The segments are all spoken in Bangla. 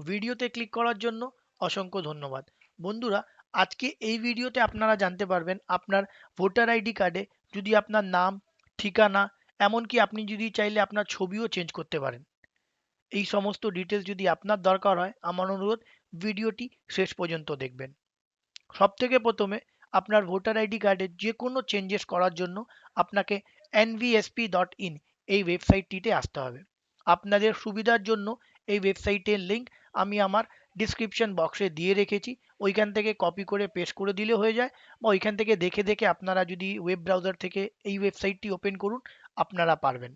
ভিডিওতে ক্লিক করার জন্য অসংখ্য ধন্যবাদ। বন্ধুরা, আজকে এই ভিডিওতে আপনারা জানতে পারবেন আপনার ভোটার আইডি কার্ডে যদি আপনার নাম, ঠিকানা, এমনকি আপনি যদি চাইলে আপনার ছবিও চেঞ্জ করতে পারেন। এই সমস্ত ডিটেলস যদি আপনার দরকার হয়, আমার অনুরোধ ভিডিওটি শেষ পর্যন্ত দেখবেন। সবথেকে প্রথমে আপনার ভোটার আইডি কার্ডে যে কোনো চেঞ্জেস করার জন্য আপনাকে nvsp.in এই ওয়েবসাইটটিতে আসতে হবে। আপনাদের সুবিধার জন্য এই ওয়েবসাইটের লিংক আমি আমার ডিসক্রিপশন বক্সে দিয়ে রেখেছি। ওইখান থেকে কপি করে পেস্ট করে দিলে হয়ে যায়, বা ওইখান থেকে দেখে দেখে আপনারা যদি ওয়েব ব্রাউজার থেকে এই ওয়েবসাইটটি ওপেন করুন, আপনারা পারবেন।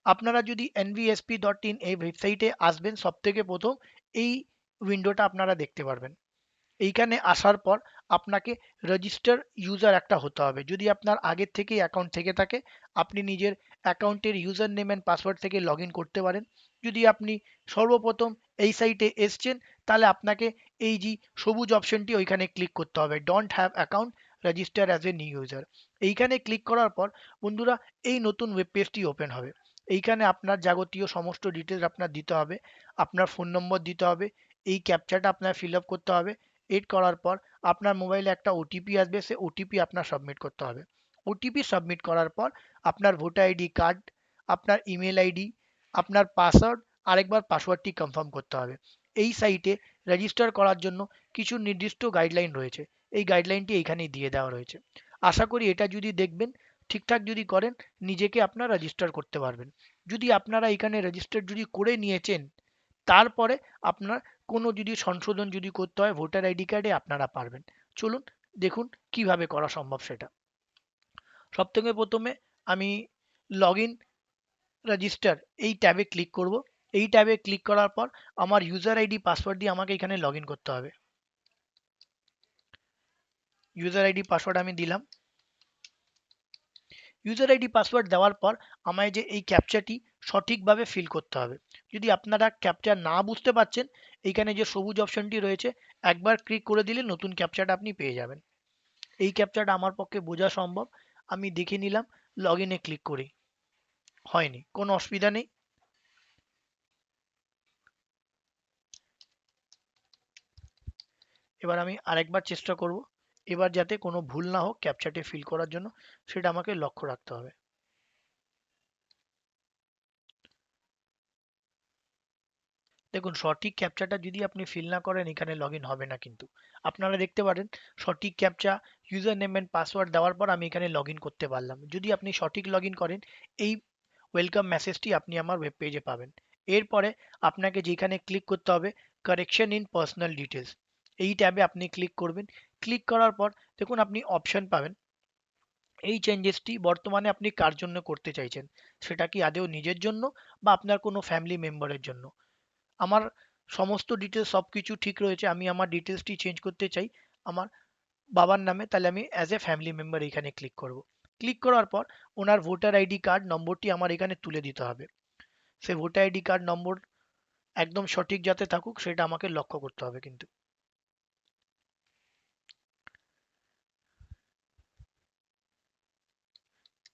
আপনারা যদি nvsp.in এই ওয়েবসাইটে আসবেন, সবথেকে প্রথম এই উইন্ডোটা আপনারা দেখতে পারবেন। এইখানে আসার পর আপনাকে রেজিস্টার ইউজার একটা হতে হবে। যদি আপনার আগের থেকেই অ্যাকাউন্ট থেকে থাকে, আপনি নিজের অ্যাকাউন্টের ইউজার নেম অ্যান্ড পাসওয়ার্ড থেকে লগ ইন করতে পারেন। যদি আপনি সর্বপ্রথম এই সাইটে এসছেন, তাহলে আপনাকে এই যে সবুজ অপশনটি ওইখানে ক্লিক করতে হবে, don't have account register as a new user. এইখানে ক্লিক করার পর বন্ধুরা এই নতুন ওয়েব পেজটি ওপেন হবে। এইখানে আপনার যাবতীয় সমস্ত ডিটেলস আপনার দিতে হবে। আপনার ফোন নম্বর দিতে হবে, এই ক্যাপচাটা আপনার ফিল আপ করতে হবে। এড করার পর আপনার মোবাইলে একটা ওটিপি আসবে, সে ওটিপি আপনার সাবমিট করতে হবে। ওটিপি সাবমিট করার পর আপনার ভোটার আইডি কার্ড, আপনার ইমেল আইডি, আপনার পাসওয়ার্ড, আরেকবার পাসওয়ার্ডটি কনফার্ম করতে হবে। এই সাইটে রেজিস্টার করার জন্য কিছু নির্দিষ্ট গাইডলাইন রয়েছে। এই গাইডলাইনটি এইখানেই দিয়ে দেওয়া রয়েছে। আশা করি এটা যদি দেখবেন, ঠিকঠাক যদি করেন, নিজেকে আপনারা রেজিস্টার করতে পারবেন। যদি আপনারা এখানে রেজিস্টার যদি করে নিয়েছেন, তারপরে আপনার কোনো যদি সংশোধন যদি করতে হয় ভোটার আইডি কার্ডে, আপনারা পারবেন। চলুন দেখুন কিভাবে করা সম্ভব সেটা। সব থেকে প্রথমে আমি লগ ইন রেজিস্টার এই ট্যাবে ক্লিক করব। এই ট্যাবে ক্লিক করার পর আমার ইউজার আইডি পাসওয়ার্ড দিয়ে আমাকে এখানে লগ ইন করতে হবে। ইউজার আইডি পাসওয়ার্ড আমি দিলাম। ইউজার আইডি পাসওয়ার্ড দেওয়ার পর আমায় যে এই ক্যাপচাটি সঠিকভাবে ফিল করতে হবে। যদি আপনারা ক্যাপচা না বুঝতে পারছেন, এইখানে যে সবুজ অপশনটি রয়েছে, একবার ক্লিক করে দিলে নতুন ক্যাপচাটা আপনি পেয়ে যাবেন। এই ক্যাপচাটা আমার পক্ষে বোঝা সম্ভব, আমি দেখে নিলাম। লগ ইনে ক্লিক করি, হয়নি, কোনো অসুবিধা নেই। এবার আমি আরেকবার চেষ্টা করব। এবার যাতে কোনো ভুল না হোক ক্যাপচাটি ফিল করার জন্য, সেটা আমাকে লক্ষ্য রাখতে হবে। দেখুন, সঠিক ক্যাপচাটা যদি আপনি ফিল না করেন, এখানে লগ ইন হবে না কিন্তু। আপনারা দেখতে পারেন সঠিক captcha user name and password দেওয়ার পর আমি এখানে লগ ইন করতে পারলাম। যদি আপনি সঠিক লগ ইন করেন, এই ওয়েলকাম মেসেজটি আপনি আমার ওয়েব পেজে পাবেন। এরপরে আপনাকে যেখানে ক্লিক করতে হবে, কারেকশন ইন পার্সোনাল ডিটেলস, এই ট্যাবে আপনি ক্লিক করবেন। ক্লিক করার পর দেখুন আপনি অপশন পাবেন। এই চেঞ্জেসটি বর্তমানে আপনি কার জন্য করতে চাইছেন, সেটা কি আদৌ নিজের জন্য বা আপনার কোনো ফ্যামিলি মেম্বারের জন্য। আমার সমস্ত ডিটেলস সব কিছু ঠিক রয়েছে, আমি আমার ডিটেলসটি চেঞ্জ করতে চাই আমার বাবার নামে, তাহলে আমি অ্যাজ এ ফ্যামিলি মেম্বার এখানে ক্লিক করব। ক্লিক করার পর ওনার ভোটার আইডি কার্ড নম্বরটি আমার এখানে তুলে দিতে হবে। সে ভোটার আইডি কার্ড নম্বর একদম সঠিক যাতে থাকুক, সেটা আমাকে লক্ষ্য করতে হবে কিন্তু।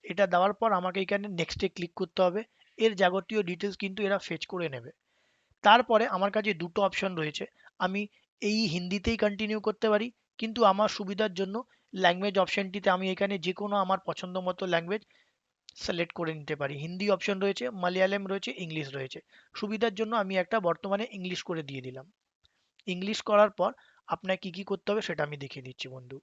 এটা দেওয়ার পর আমাকে এখানে নেক্সটে ক্লিক করতে হবে। এর যাবতীয় ডিটেলস কিন্তু এরা ফেচ করে নেবে। তারপরে আমার কাছে দুটো অপশন রয়েছে। আমি এই হিন্দিতেই কন্টিনিউ করতে পারি, কিন্তু আমার সুবিধার জন্য ল্যাঙ্গুয়েজ অপশনটিতে আমি এখানে যে কোনো আমার পছন্দ মতো ল্যাঙ্গুয়েজ সিলেক্ট করে নিতে পারি। হিন্দি অপশন রয়েছে, মালয়ালম রয়েছে, ইংলিশ রয়েছে। সুবিধার জন্য আমি একটা বর্তমানে ইংলিশ করে দিয়ে দিলাম। ইংলিশ করার পর আপনাকে কি কি করতে হবে সেটা আমি দেখিয়ে দিচ্ছি বন্ধু।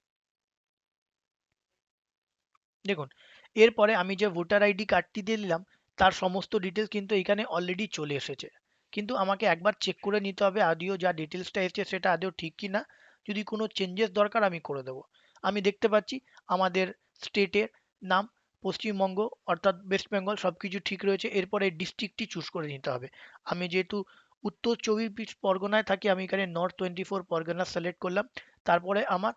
দেখুন, এরপরে আমি যে ভোটার আইডি কার্ডটি দিয়ে দিলাম, তার সমস্ত ডিটেলস কিন্তু এখানে অলরেডি চলে এসেছে। কিন্তু আমাকে একবার চেক করে নিতে হবে আদৌ যা ডিটেলসটা এসেছে সেটা আদৌ ঠিক কি না। যদি কোনো চেঞ্জেস দরকার আমি করে দেবো। আমি দেখতে পাচ্ছি আমাদের স্টেটের নাম পশ্চিমবঙ্গ, অর্থাৎ ওয়েস্ট বেঙ্গল, সব কিছু ঠিক রয়েছে। এরপরে ডিস্ট্রিক্টটি চুজ করে নিতে হবে। আমি যেহেতু উত্তর চব্বিশ পরগনায় থাকি, আমি এখানে নর্থ 24 পরগনা সিলেক্ট করলাম। তারপরে আমার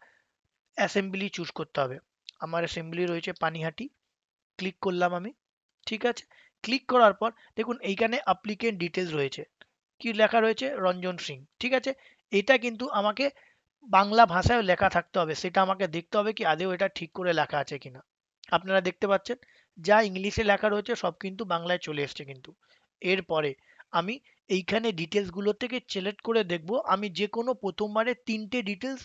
অ্যাসেম্বলি চুজ করতে হবে। আমার অ্যাসেম্বলি রয়েছে পানিহাটি, ক্লিক করলাম আমি। ঠিক আছে, ক্লিক করার পর দেখুন এইখানে অ্যাপ্লিকেন্ট ডিটেলস রয়েছে। কি লেখা রয়েছে? রঞ্জন সিং। ঠিক আছে, এটা কিন্তু আমাকে বাংলা ভাষায় লেখা থাকতে হবে, সেটা আমাকে দেখতে হবে কি আদৌ এটা ঠিক করে লেখা আছে কিনা। আপনারা দেখতে পাচ্ছেন যা ইংলিশে লেখা রয়েছে সব কিন্তু বাংলায় চলে এসছে কিন্তু। এরপরে আমি এইখানে ডিটেলস গুলো থেকে সিলেক্ট করে দেখব আমি যে কোনো প্রথমবারে 3টে ডিটেলস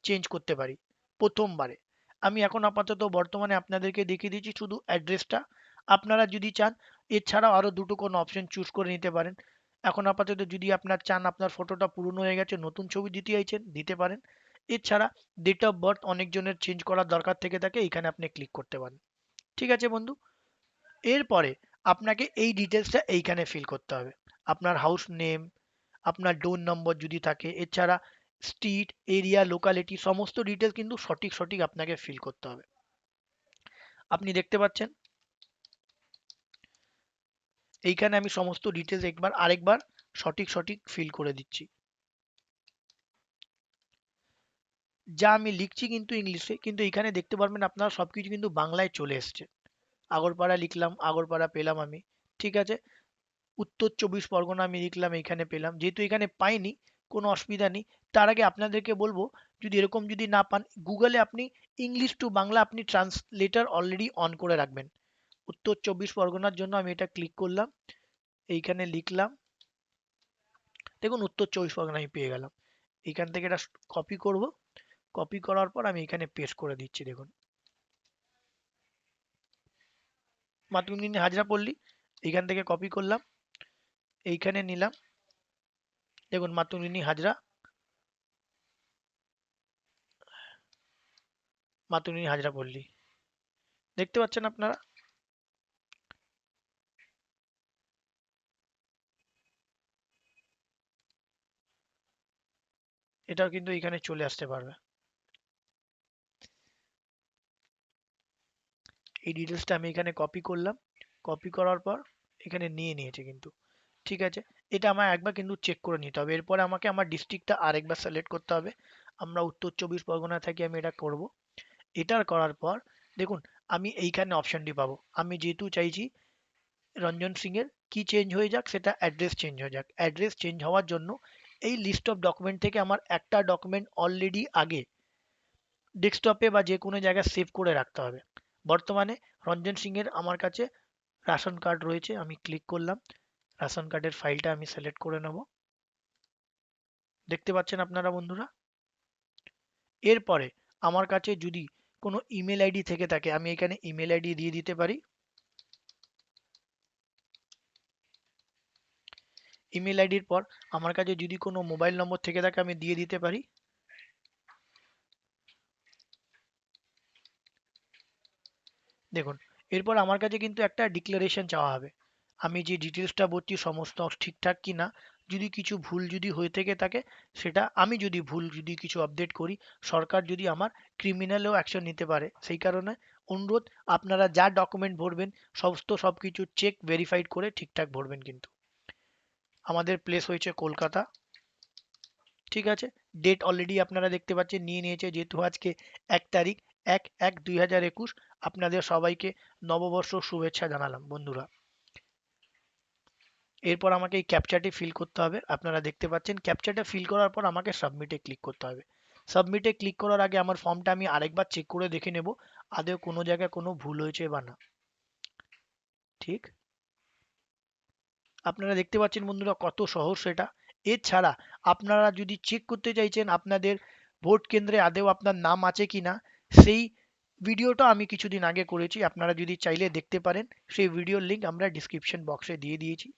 চেঞ্জ করতে পারি প্রথমবারে। আমি এখন আপাতত বর্তমানে আপনাদেরকে দেখিয়ে দিচ্ছি শুধু অ্যাড্রেসটা। আপনারা যদি চান এছাড়াও আরো দুটো কোনো অপশন চুজ করে নিতে পারেন। এখন আপাতত যদি আপনার চান আপনার ফটোটা পুরনো হয়ে গেছে নতুন ছবি দিতে চাইছেন দিতে পারেন। এছাড়া ডেট অফ বার্থ অনেকজনের চেঞ্জ করার দরকার থেকে থাকে, এইখানে আপনি ক্লিক করতে পারেন। ঠিক আছে বন্ধু, এরপরে আপনাকে এই ডিটেলসটা এইখানে ফিল করতে হবে। আপনার হাউস নেম, আপনার ডোর নম্বর যদি থাকে, এছাড়া স্ট্রিট, এরিয়া, লোকালিটি সমস্ত ডিটেলস কিন্তু সঠিক সঠিক আপনাকে ফিল করতে হবে। আপনি দেখতে পাচ্ছেন এইখানে আমি সমস্ত ডিটেলস আরেকবার সঠিক সঠিক ফিল করে দিচ্ছি। যা আমি লিখছি কিন্তু ইংলিশে, কিন্তু এখানে দেখতে পারবেন আপনারা সবকিছু কিন্তু বাংলায় চলে এসছে। আগরপাড়া লিখলাম, আগরপাড়া পেলাম আমি। ঠিক আছে, উত্তর চব্বিশ পরগনা আমি লিখলাম, এইখানে পেলাম। যেহেতু এখানে পাইনি কোনো অসুবিধা নেই। তার আগে আপনাদেরকে বলবো যদি এরকম যদি না পান গুগলে আপনি ইংলিশ টু বাংলা আপনি ট্রান্সলেটর অলরেডি অন করে রাখবেন। উত্তর চব্বিশ পরগনার জন্য আমি এটা ক্লিক করলাম, এইখানে লিখলাম, দেখুন উত্তর চব্বিশ পরগনা আমি পেয়ে গেলাম। এইখান থেকে এটা কপি করব, কপি করার পর আমি এখানে পেস্ট করে দিচ্ছি। দেখুন মাতঙ্গিনী হাজরাপল্লী, এইখান থেকে কপি করলাম, এইখানে নিলাম, দেখুন মাতঙ্গিনী হাজরা, মাতঙ্গিনী হাজরাপল্লী দেখতে পাচ্ছেন আপনারা। এটাও কিন্তু এখানে চলে আসতে পারবে। এই ডিটেলসটা আমি এখানে কপি করলাম, কপি করার পর এখানে নিয়ে নিয়েছে কিন্তু। ঠিক আছে, এটা আমার একবার কিন্তু চেক করে নিতে হবে। এরপরে আমাকে আমার ডিস্ট্রিক্টটা আরেকবার সিলেক্ট করতে হবে। আমরা উত্তর চব্বিশ পরগনা থাকি, আমি এটা করব। এটার করার পর দেখুন আমি এইখানে অপশনটি পাবো। আমি যেহেতু চাইছি রঞ্জন সিং এর কি চেঞ্জ হয়ে যাক, সেটা অ্যাড্রেস চেঞ্জ হয়ে যাক। অ্যাড্রেস চেঞ্জ হওয়ার জন্য এই লিস্ট অফ ডকুমেন্ট থেকে আমার একটা ডকুমেন্ট অলরেডি আগে ডেস্কটপে বা যে কোনো জায়গায় সেভ করে রাখতে হবে। বর্তমানে রঞ্জন সিং এর আমার কাছে রেশন কার্ড রয়েছে, আমি ক্লিক করলাম, রেশন কার্ডের ফাইলটা আমি সিলেক্ট করে নেব। দেখতে পাচ্ছেন আপনারা বন্ধুরা। এরপরে আমার কাছে যদি কোনো ইমেল আইডি থেকে থাকে আমি এখানে ইমেল আইডি দিয়ে দিতে পারি। ইমেল আইডির পর আমার কাছে যদি কোনো মোবাইল নম্বর থেকে থাকে আমি দিয়ে দিতে পারি। দেখুন এরপর আমার কাছে কিন্তু একটা ডিক্লারেশন চাওয়া হবে। আমি যে ডিটেলসটা বলছি সমস্ত ঠিকঠাক কি না, যদি কিছু ভুল যদি হয়ে থেকে থাকে সেটা, আমি যদি ভুল যদি কিছু আপডেট করি সরকার যদি আমার ক্রিমিনালও অ্যাকশন নিতে পারে। সেই কারণে অনুরোধ আপনারা যা ডকুমেন্ট ভরবেন সমস্ত সব কিছু চেক ভেরিফাইড করে ঠিকঠাক ভরবেন কিন্তু। আমাদের প্লেস হয়েছে কলকাতা। ঠিক আছে, ডেট অলরেডি আপনারা দেখতে পাচ্ছেন নিয়ে নিয়েছে, যেহেতু আজকে 1 তারিখ 1/1/2021। আপনাদের সবাইকে নববর্ষ শুভেচ্ছা জানালাম বন্ধুরা। এরপর আমাকে এই ক্যাপচাটি ফিল করতে হবে। আপনারা দেখতে পাচ্ছেন ক্যাপচাটা ফিল করার পর আমাকে সাবমিটে ক্লিক করতে হবে। সাবমিটে ক্লিক করার আগে আমার ফর্মটা আমি আরেকবার চেক করে দেখে নেব আদৌ কোনো জায়গায় কোনো ভুল হয়েছে বা না। ঠিক, আপনারা দেখতে পাচ্ছেন বন্ধুরা কত সহজ সেটা। এছাড়া আপনারা যদি চেক করতে চাইছেন আপনাদের ভোট কেন্দ্রে আদৌ আপনার নাম আছে কিনা, সেই ভিডিওটা আমি কিছুদিন আগে করেছি, আপনারা যদি চাইলে দেখতে পারেন। সেই ভিডিওর লিংক আমরা ডিসক্রিপশন বক্সে দিয়ে দিয়েছি।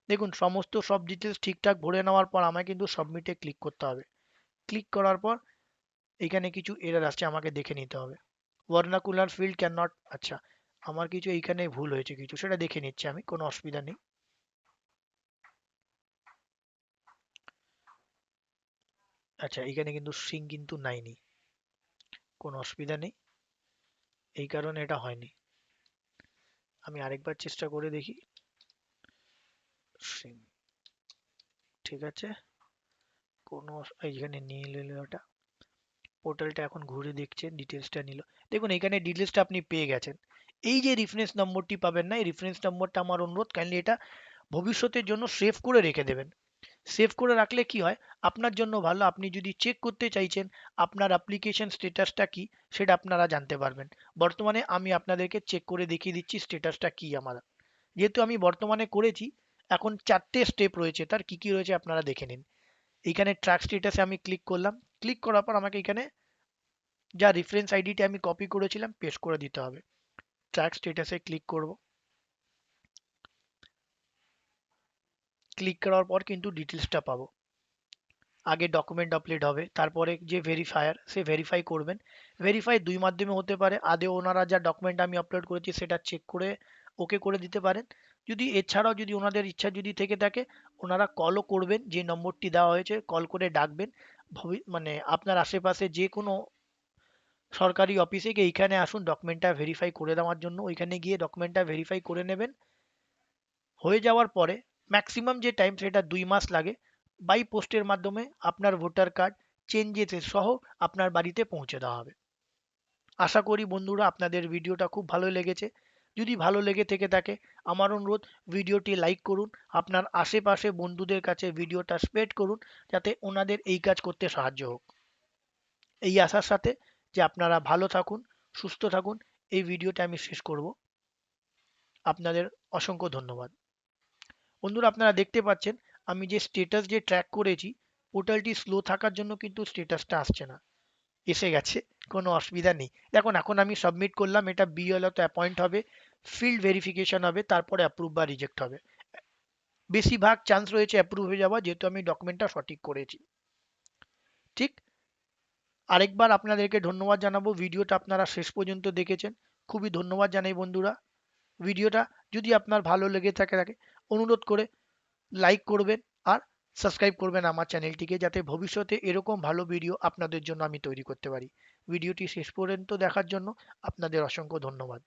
দেখুন সমস্ত সব ডিটেলস ঠিকঠাক ভরে নেওয়ার পর আমায় কিন্তু সাবমিটে ক্লিক করতে হবে। ক্লিক করার পর এখানে কিছু এরর আসছে, আমাকে দেখে নিতে হবে। ভার্নাকুলার ফিল্ড ক্যান নট, আচ্ছা আমার কিছু এইখানে ভুল হয়েছে কিছু, সেটা দেখে নিচ্ছি আমি, কোনো অসুবিধা নেই। আচ্ছা এখানে কিন্তু সিং কিন্তু নাইনি, কোনো অসুবিধা নেই, এই কারণে এটা হয়নি। আমি আরেকবার চেষ্টা করে দেখি। সিং, ঠিক আছে, কোনো এইখানে নিয়ে নিল ওটা, পোর্টালটা এখন ঘুরে দেখছে ডিটেলসটা নিল। দেখুন এখানে ডিটেলসটা আপনি পেয়ে গেছেন। এই যে রেফারেন্স নম্বরটি পাবেন না, এই রেফারেন্স নম্বরটা আমার অনুরোধ কাইন্ডলি এটা ভবিষ্যতের জন্য সেভ করে রেখে দেবেন। সেভ করে রাখলে কি হয় আপনার জন্য ভালো, আপনি যদি চেক করতে চাইছেন আপনার অ্যাপ্লিকেশন স্ট্যাটাসটা কি সেটা আপনারা জানতে পারবেন। বর্তমানে আমি আপনাদেরকে চেক করে দেখিয়ে দিচ্ছি স্ট্যাটাসটা কি আমার। যেহেতু আমি বর্তমানে করেছি এখন 4টে স্টেপ রয়েছে, তার কি কি রয়েছে আপনারা দেখে নিন। এইখানে ট্র্যাক স্ট্যাটাসে আমি ক্লিক করলাম। ক্লিক করার পর আমাকে এখানে যা রেফারেন্স আইডিটি আমি কপি করেছিলাম পেস্ট করে দিতে হবে। ট্র্যাক স্ট্যাটাসে ক্লিক করব। ক্লিক করার পর কিন্তু ডিটেলসটা পাবো। আগে ডকুমেন্ট আপলোড হবে, তারপরে যে ভেরিফায়ার সে ভেরিফাই করবেন। ভেরিফাই দুই মাধ্যমে হতে পারে, আদে ওনারা যা ডকুমেন্ট আমি আপলোড করেছি সেটা চেক করে ওকে করে দিতে পারেন। যদি এছাড়াও যদি ওনাদের ইচ্ছা যদি থেকে থাকে, ওনারা কলও করবেন, যে নম্বরটি দেওয়া হয়েছে কল করে ডাকবেন। মানে আপনার আশেপাশে যে কোনো সরকারি অফিসে গিয়ে এইখানে আসুন ডকুমেন্টটা ভেরিফাই করে দেওয়ার জন্য, ওইখানে গিয়ে ডকুমেন্টটা ভেরিফাই করে নেবেন। হয়ে যাওয়ার পরে ম্যাক্সিমাম যে টাইম সেটা 2 মাস লাগে, বাই পোস্টের মাধ্যমে আপনার ভোটার কার্ড চেঞ্জেস সহ আপনার বাড়িতে পৌঁছে দেওয়া হবে। আশা করি বন্ধুরা আপনাদের ভিডিওটা খুব ভালো লেগেছে। যদি ভালো লেগে থেকে থাকে, আমার অনুরোধ ভিডিওটি লাইক করুন, আপনার আশেপাশে বন্ধুদের কাছে ভিডিওটা স্প্রেড করুন, যাতে ওনাদের এই কাজ করতে সাহায্য হোক। এই আশার সাথে যে আপনারা ভালো থাকুন, সুস্থ থাকুন, এই ভিডিওটা আমি শেষ করব। আপনাদের অসংখ্য ধন্যবাদ। বন্ধুরা আপনারা দেখতে পাচ্ছেন আমি যে স্ট্যাটাস যে ট্র্যাক করেছি, পোর্টালটি স্লো থাকার জন্য কিন্তু স্ট্যাটাসটা আসছে না। এসে গেছে, কোনো অসুবিধা নেই। দেখুন এখন আমি সাবমিট করলাম, এটা বিএলও তে অ্যাপয়েন্ট হবে, ফিল্ড ভেরিফিকেশন হবে, তারপরে অ্যাপ্রুভ বা রিজেক্ট হবে। বেশিরভাগ চান্স রয়েছে অ্যাপ্রুভ হয়ে যাওয়া, যেহেতু আমি ডকুমেন্টটা সঠিক করেছি। ঠিক। আরেকবার আপনাদেরকে ধন্যবাদ জানাবো, ভিডিওটা আপনারা শেষ পর্যন্ত দেখেছেন, খুবই ধন্যবাদ জানাই বন্ধুরা। ভিডিওটা যদি আপনার ভালো লেগে থাকে অনুরোধ করে লাইক করবেন আর সাবস্ক্রাইব করবেন আমার চ্যানেলটিকে, যাতে ভবিষ্যতে এরকম ভালো ভিডিও আপনাদের জন্য আমি তৈরি করতে পারি। ভিডিওটি শেষ পর্যন্ত দেখার জন্য আপনাদের অসংখ্য ধন্যবাদ।